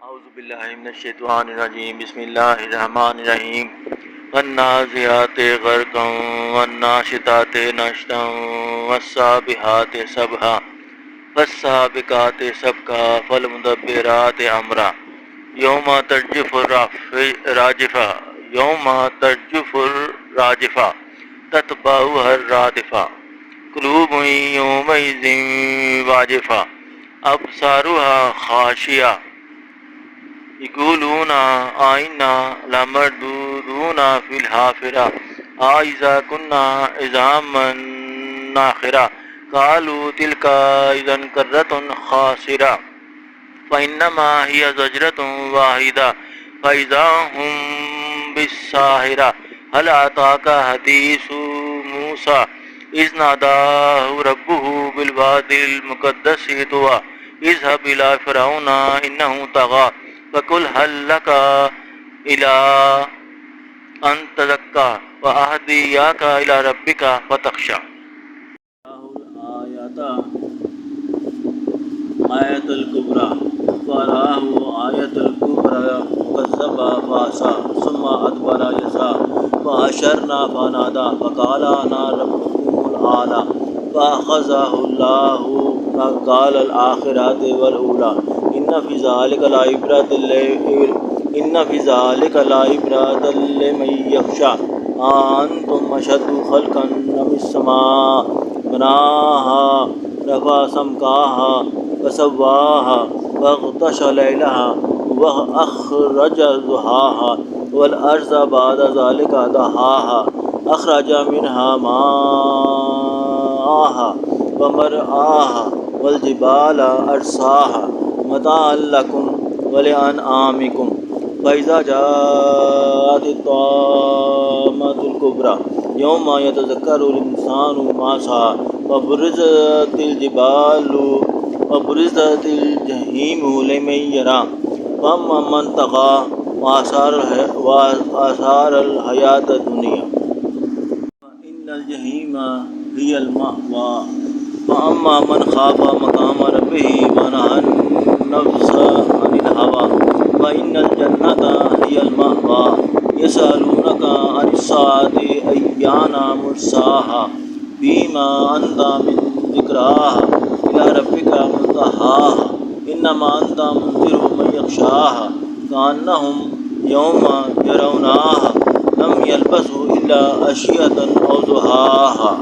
اعوذ باللہ من الشیطان الرجیم بسم اللہ الرحمن الرحیم والنازعات غرقا والناشطات نشطا والسابحات سبحا والسابقات سبقا فالمدبرات امرا یوم ترجف الراجفہ یوم ترجف الراجفہ تتبعها الرادفہ قلوب یومئذ واجفہ ابصارها خاشعہ یقولون آئنا لمردودون فی الحافرہ آئذا کنا عظاما ناخرہ قالوا تلک اذا کرۃ خاسرہ فانما ہی زجرۃ واحدہ فاذا هم بالساہرہ هل اتاک حدیث موسیٰ اذ ناداہ ربہ بالوادی المقدس طویٰ اذهب الى فرعون انہ طغیٰ فقل هل لك إلى أن تزكى وأهديك إلى ربك فتخشى. آیت الکبریٰ فرآہ آیت الکبریٰ فکذب فعصیٰ ثم ادبر یسعیٰ فحشرنا فنادیٰ فقال انا ربکم الاعلیٰ فأخذہ اللہ نکال الآخرۃ والأولیٰ ان فی ذلک لعبرۃ لمن یخشی انتم اشد خلقا ام السماء بناها رفع سمكها فسواها واغطش ليلها واخرج ضحاها والارض بعد ذلك دحاها اخرج منها ماءها ومرعاها والجبال ارساها متاعا لكم ولأنعامكم فإذا جاءت الطامة الكبرى يوم يتذكر الإنسان ما سعى وبرزت الجحيم لمن يرى فأما من طغى وآثار الحياة الدنيا فإن الجحيم هي المأوى فأما من خاف مقام ربه ونهى النفس عن الهوى فإن الجنة هي المأوى يسألونك عن الساعة أيان مرساها فيما أنت من ذكراها إلى ربك منتهاها إنما أنت منذر من يخشاها كأنهم يوم يرونها لم يلبثوا إلا عشية أو ضحاها.